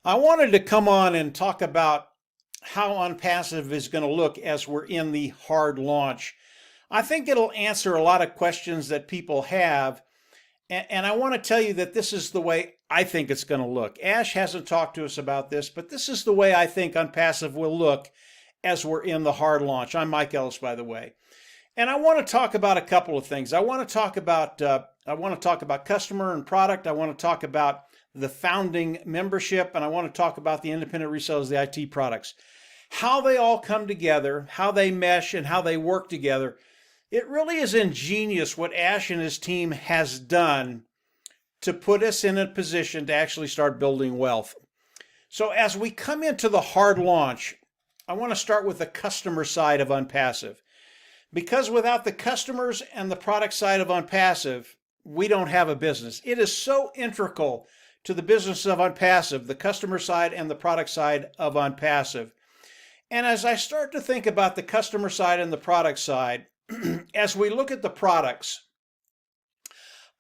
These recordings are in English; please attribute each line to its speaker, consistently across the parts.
Speaker 1: I wanted to come on and talk about how ONPASSIVE is going to look as we're in the hard launch. I think it'll answer a lot of questions that people have, and I want to tell you that this is the way I think it's going to look. Ash hasn't talked to us about this, but this is the way I think ONPASSIVE will look as we're in the hard launch. I'm Mike Ellis, by the way. And I want to talk about a couple of things. I want to talk about customer and product. I want to talk about the founding membership, and I want to talk about the independent resellers, the IT products, how they all come together, how they mesh, and how they work together. It really is ingenious what Ash and his team has done to put us in a position to actually start building wealth. So as we come into the hard launch, I want to start with the customer side of ONPASSIVE. Because without the customers and the product side of ONPASSIVE, we don't have a business. It is so integral to the business of ONPASSIVE, the customer side and the product side of ONPASSIVE. And as I start to think about the customer side and the product side, as we look at the products,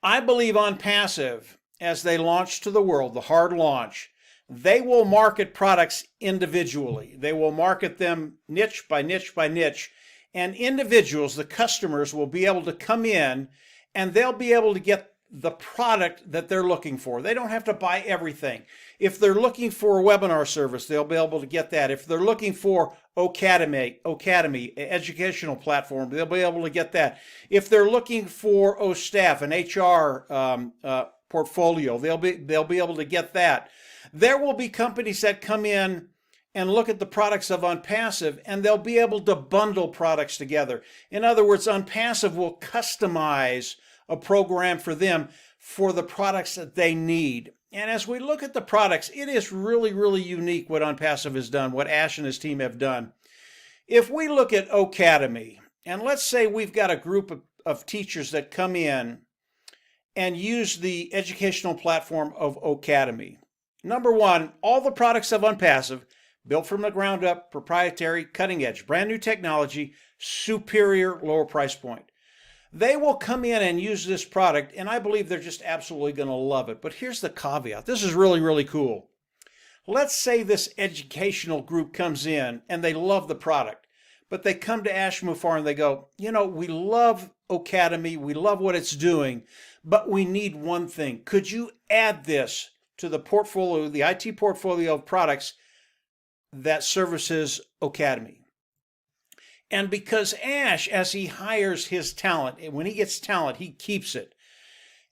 Speaker 1: I believe ONPASSIVE, as they launch to the world, the hard launch, they will market products individually. They will market them niche by niche by niche. And individuals, the customers, will be able to come in and they'll be able to get the product that they're looking for. They don't have to buy everything. If they're looking for a webinar service, they'll be able to get that. If they're looking for Academy, educational platform, they'll be able to get that. If they're looking for staff, an HR portfolio, they'll be able to get that. There will be companies that come in and look at the products of ONPASSIVE, and they'll be able to bundle products together. In other words, ONPASSIVE will customize a program for them for the products that they need. And as we look at the products, it is really, really unique what ONPASSIVE has done, what Ash and his team have done. If we look at Academy, and let's say we've got a group of teachers that come in and use the educational platform of Academy. Number one, all the products of ONPASSIVE, built from the ground up, proprietary, cutting edge, brand new technology, superior, lower price point. They will come in and use this product, and I believe they're just absolutely going to love it. But here's the caveat. This is really, really cool. Let's say this educational group comes in and they love the product, but they come to Ash Mufareh and they go, we love Academy, we love what it's doing, but we need one thing. Could you add this to the portfolio, the IT portfolio of products that services Academy? And because Ash, as he hires his talent, when he gets talent, he keeps it.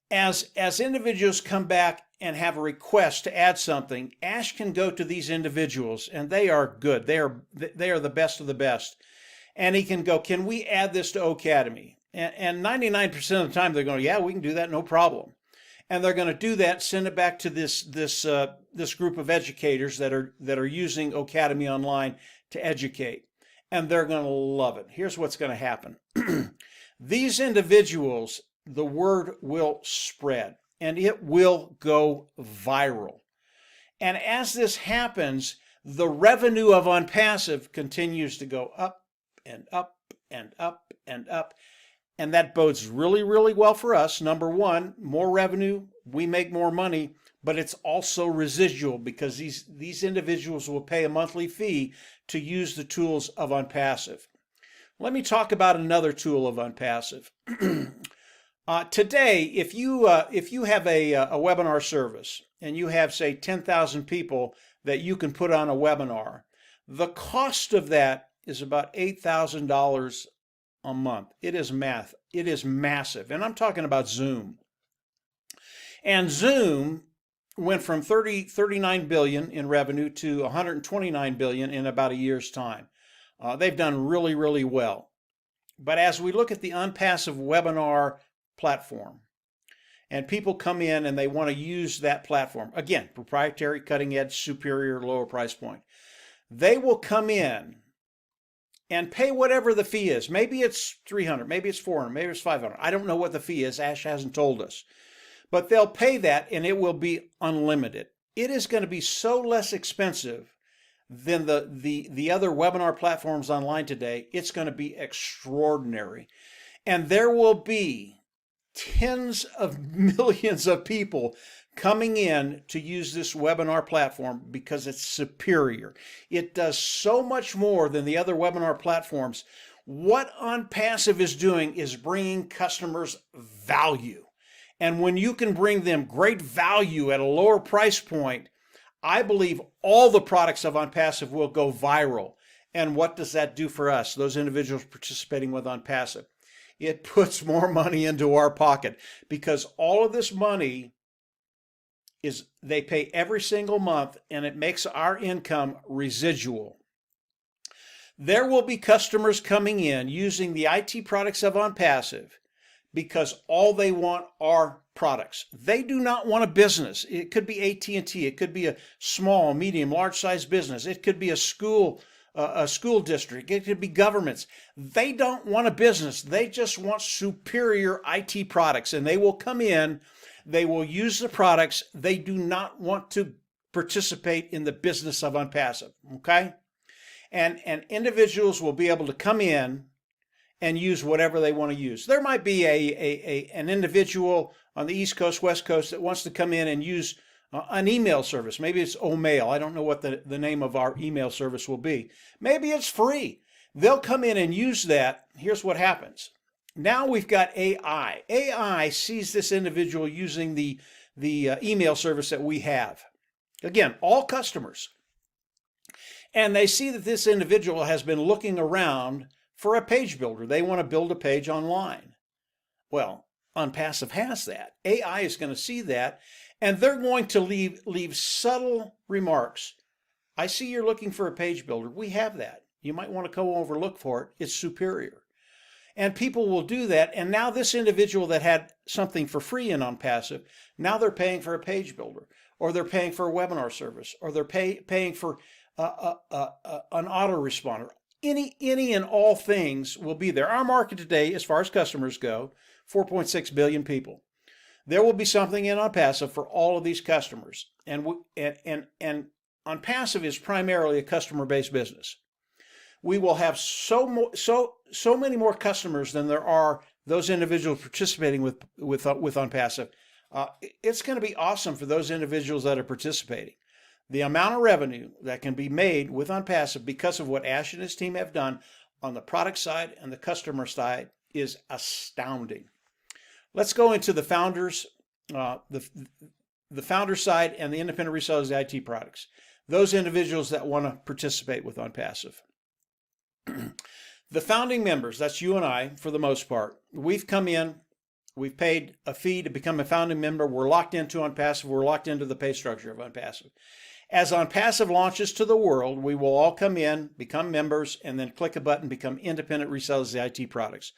Speaker 1: As individuals come back and have a request to add something, Ash can go to these individuals, and they are good. They are the best of the best. And he can go, can we add this to Academy? And 99% of the time they're going, yeah, we can do that, no problem. And they're going to do that, send it back to this group of educators that are using Academy Online to educate. And they're going to love it. Here's what's going to happen. These individuals, the word will spread and it will go viral. And as this happens, the revenue of ONPASSIVE continues to go up and up and up and up. And that bodes really, really well for us. Number one, more revenue, we make more money, but it's also residual because these individuals will pay a monthly fee to use the tools of ONPASSIVE. Let me talk about another tool of ONPASSIVE. Today, if you have a webinar service and you have, say, 10,000 people that you can put on a webinar, the cost of that is about $8,000 a month. It is massive. And I'm talking about Zoom. And Zoom went from 39 billion in revenue to 129 billion in about a year's time. They've done really, really well. But as we look at the ONPASSIVE webinar platform, and people come in and they want to use that platform, again, proprietary, cutting edge, superior, lower price point, they will come in and pay whatever the fee is. Maybe it's $300, maybe it's $400, maybe it's $500. I don't know what the fee is. Ash hasn't told us. But they'll pay that and it will be unlimited. It is going to be so less expensive than the other webinar platforms online today. It's going to be extraordinary. And there will be tens of millions of people coming in to use this webinar platform because it's superior. It does so much more than the other webinar platforms. What ONPASSIVE is doing is bringing customers value. And when you can bring them great value at a lower price point, I believe all the products of ONPASSIVE will go viral. And what does that do for us, those individuals participating with ONPASSIVE? It puts more money into our pocket, because all of this money is they pay every single month, and it makes our income residual. There will be customers coming in using the IT products of ONPASSIVE because all they want are products. They do not want a business. It could be AT&T. It could be a small, medium, large-sized business. It could be a school district. It could be governments. They don't want a business. They just want superior IT products, and they will come in. They will use the products. They do not want to participate in the business of ONPASSIVE, okay? And individuals will be able to come in and use whatever they want to use. There might be an individual on the East Coast, West Coast that wants to come in and use an email service. Maybe it's OMail. I don't know what the name of our email service will be. Maybe it's free. They'll come in and use that. Here's what happens. Now we've got AI. AI sees this individual using the email service that we have. Again, all customers. And they see that this individual has been looking around for a page builder. They want to build a page online. Well, ONPASSIVE has that. AI is going to see that, and they're going to leave subtle remarks. I see you're looking for a page builder. We have that. You might want to go over look for it. It's superior. And people will do that, and now this individual that had something for free in ONPASSIVE, now they're paying for a page builder, or they're paying for a webinar service, or they're paying for an autoresponder. Any and all things will be there. Our market today, as far as customers go, 4.6 billion people. There will be something in ONPASSIVE for all of these customers. And ONPASSIVE is primarily a customer-based business. We will have so many more customers than there are those individuals participating with ONPASSIVE. It's going to be awesome for those individuals that are participating. The amount of revenue that can be made with ONPASSIVE because of what Ash and his team have done on the product side and the customer side is astounding. Let's go into the founders, the founder side and the independent resellers of the IT products. Those individuals that want to participate with ONPASSIVE. The founding members, that's you and I for the most part. We've come in, we've paid a fee to become a founding member. We're locked into ONPASSIVE. We're locked into the pay structure of ONPASSIVE. As ONPASSIVE launches to the world, we will all come in, become members, and then click a button, become independent resellers of the IT products.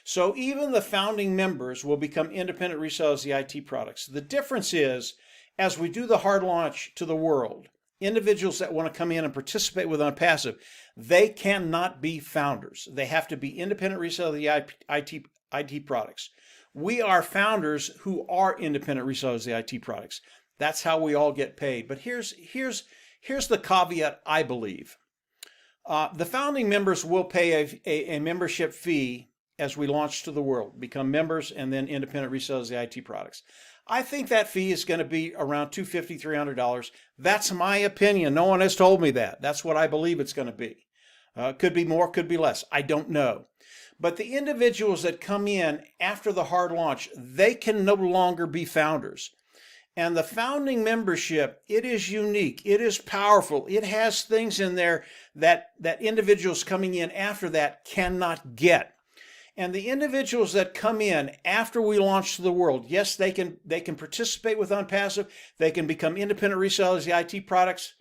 Speaker 1: So even the founding members will become independent resellers of the IT products. The difference is, as we do the hard launch to the world, individuals that want to come in and participate with ONPASSIVE, they cannot be founders. They have to be independent resellers of the IT products. We are founders who are independent resellers of the IT products. That's how we all get paid. But here's the caveat, I believe. The founding members will pay a membership fee as we launch to the world, become members, and then independent resellers of the IT products. I think that fee is going to be around $250, $300. That's my opinion. No one has told me that. That's what I believe it's going to be. Could be more, could be less. I don't know. But the individuals that come in after the hard launch, they can no longer be founders. And the founding membership, it is unique. It is powerful. It has things in there that individuals coming in after that cannot get. And the individuals that come in after we launch to the world, yes, they can participate with ONPASSIVE. They can become independent resellers of the IT products.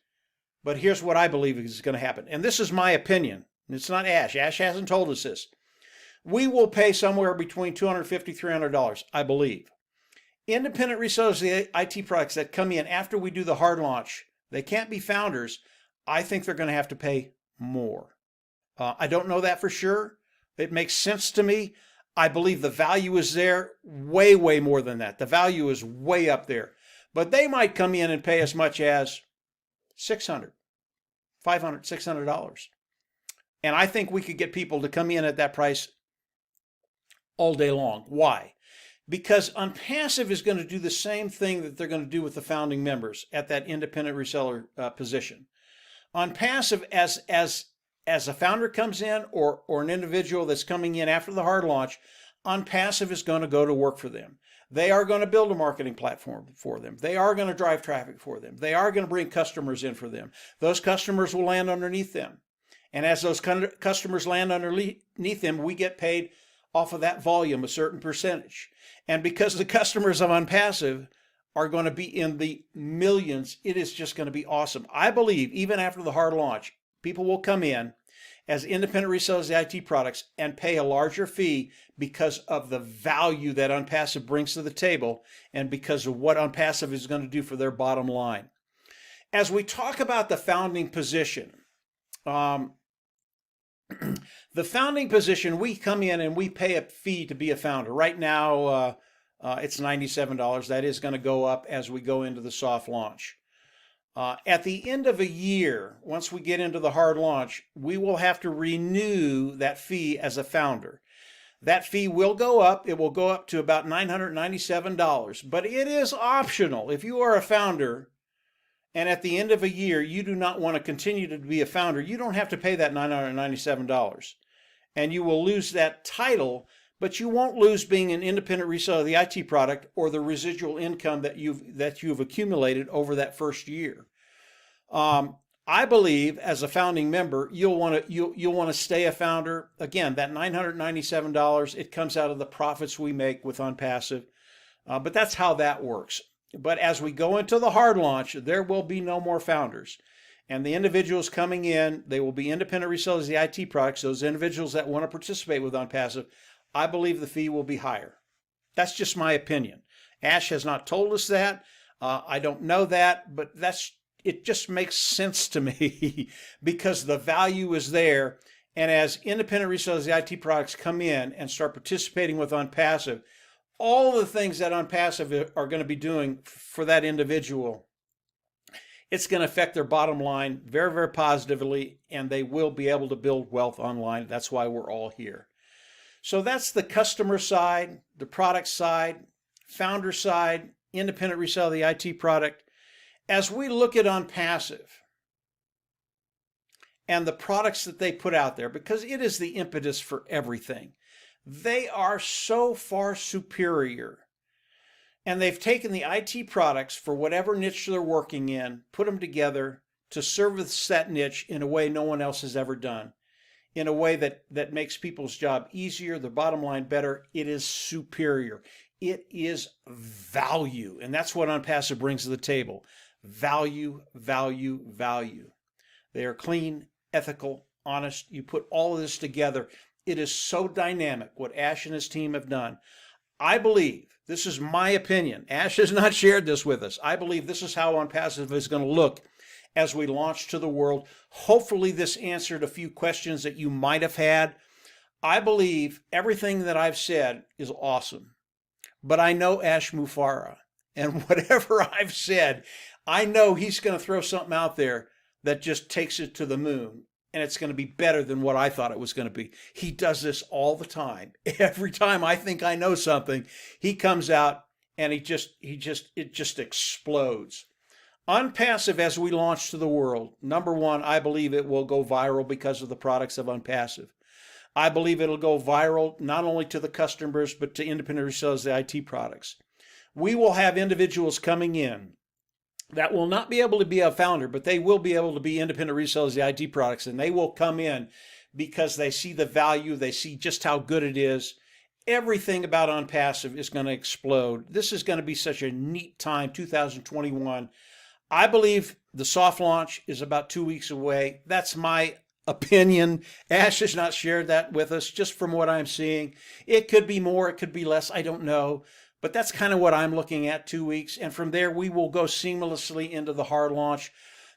Speaker 1: But here's what I believe is going to happen. And this is my opinion. It's not Ash. Ash hasn't told us this. We will pay somewhere between $250, $300, I believe. Independent resellers of the IT products that come in after we do the hard launch, they can't be founders. I think they're going to have to pay more. I don't know that for sure. It makes sense to me. I believe the value is there way, way more than that. The value is way up there. But they might come in and pay as much as $600, $500, $600. And I think we could get people to come in at that price all day long. Why? because ONPASSIVE is going to do the same thing that they're going to do with the founding members at that independent reseller position. ONPASSIVE, as a founder comes in, or an individual that's coming in after the hard launch, ONPASSIVE is going to go to work for them. They are going to build a marketing platform for them. They are going to drive traffic for them. They are going to bring customers in for them. Those customers will land underneath them. And as those customers land underneath them, we get paid off of that volume, a certain percentage. And because the customers of ONPASSIVE are going to be in the millions, it is just going to be awesome. I believe even after the hard launch, people will come in as independent resellers of the IT products and pay a larger fee because of the value that ONPASSIVE brings to the table and because of what ONPASSIVE is going to do for their bottom line. As we talk about the founding position, the founding position, we come in and we pay a fee to be a founder. Right now, it's $97. That is going to go up as we go into the soft launch. At the end of a year, once we get into the hard launch, we will have to renew that fee as a founder. That fee will go up. It will go up to about $997, but it is optional. If you are a founder and at the end of a year, you do not want to continue to be a founder, you don't have to pay that $997. And you will lose that title, but you won't lose being an independent reseller of the IT product or the residual income that you've accumulated over that first year. I believe as a founding member, you'll want to stay a founder. Again, that $997, it comes out of the profits we make with ONPASSIVE, but that's how that works. But as we go into the hard launch, there will be no more founders. And the individuals coming in, they will be independent resellers of the IT products. Those individuals that want to participate with ONPASSIVE, I believe the fee will be higher. That's just my opinion. Ash has not told us that. I don't know that, but it just makes sense to me because the value is there. And as independent resellers of the IT products come in and start participating with ONPASSIVE, all the things that ONPASSIVE are going to be doing for that individual, it's going to affect their bottom line very, very positively, and they will be able to build wealth online. That's why we're all here. So that's the customer side, the product side, founder side, independent reseller of the IT product. As we look at ONPASSIVE and the products that they put out there, because it is the impetus for everything, they are so far superior. And they've taken the IT products for whatever niche they're working in, put them together to service that niche in a way no one else has ever done, in a way that makes people's job easier, their bottom line better. It is superior. It is value. And that's what ONPASSIVE brings to the table. Value, value, value. They are clean, ethical, honest. You put all of this together. It is so dynamic what Ash and his team have done. I believe, this is my opinion, Ash has not shared this with us, I believe this is how ONPASSIVE is going to look as we launch to the world. Hopefully this answered a few questions that you might have had. I believe everything that I've said is awesome, but I know Ash Mufareh, and whatever I've said, I know he's going to throw something out there that just takes it to the moon. And it's going to be better than what I thought it was going to be. He does this all the time. Every time I think I know something, he comes out and it just explodes. ONPASSIVE, as we launch to the world, number one, I believe it will go viral because of the products of ONPASSIVE. I believe it'll go viral not only to the customers, but to independent resellers of the IT products. We will have individuals coming in that will not be able to be a founder, but they will be able to be independent resellers of the IT products, and they will come in because they see the value, they see just how good it is. Everything about ONPASSIVE is going to explode. This is going to be such a neat time, 2021. I believe the soft launch is about 2 weeks away. That's my opinion. Ash has not shared that with us, just from what I'm seeing. It could be more, it could be less, I don't know. But that's kind of what I'm looking at, 2 weeks. And from there, we will go seamlessly into the hard launch.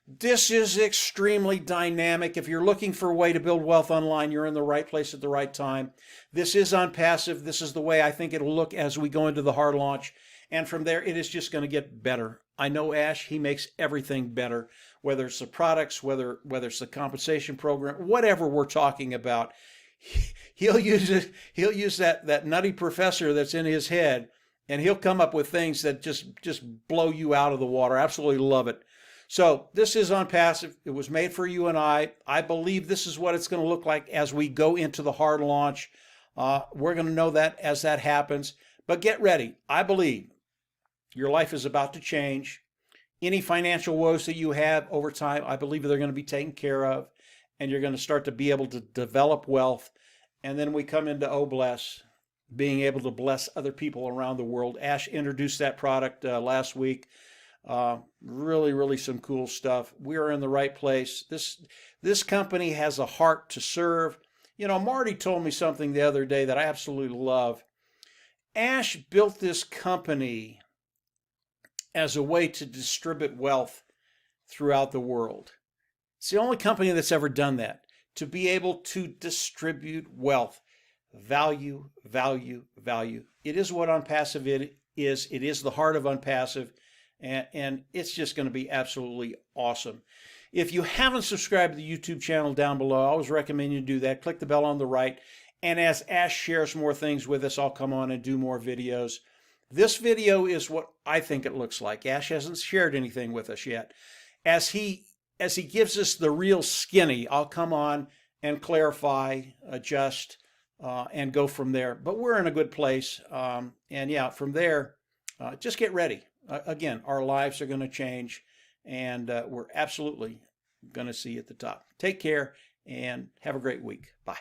Speaker 1: This is extremely dynamic. If you're looking for a way to build wealth online, you're in the right place at the right time. This is ONPASSIVE. This is the way I think it'll look as we go into the hard launch. And from there, it is just going to get better. I know Ash, he makes everything better, whether it's the products, whether it's the compensation program, whatever we're talking about. He'll use that nutty professor that's in his head and he'll come up with things that just blow you out of the water. Absolutely love it. So this is ONPASSIVE. It was made for you and I. I believe this is what it's going to look like as we go into the hard launch. We're going to know that as that happens. But get ready. I believe your life is about to change. Any financial woes that you have over time, I believe they're going to be taken care of, and you're going to start to be able to develop wealth. And then we come into Oh Bless, being able to bless other people around the world. Ash introduced that product last week. Really some cool stuff. We are in the right place. This company has a heart to serve. You know, Marty told me something the other day that I absolutely love. Ash built this company as a way to distribute wealth throughout the world. It's the only company that's ever done that, to be able to distribute wealth. Value. It is what ONPASSIVE is. It is the heart of ONPASSIVE, and it's just going to be absolutely awesome. If you haven't subscribed to the YouTube channel down below, I always recommend you do that. Click the bell on the right, and as Ash shares more things with us, I'll come on and do more videos. This video is what I think it looks like. Ash hasn't shared anything with us yet. As he gives us the real skinny, I'll come on and clarify, adjust, and go from there. But we're in a good place. And yeah, from there, just get ready. Again, our lives are going to change, and we're absolutely going to see you at the top. Take care and have a great week. Bye.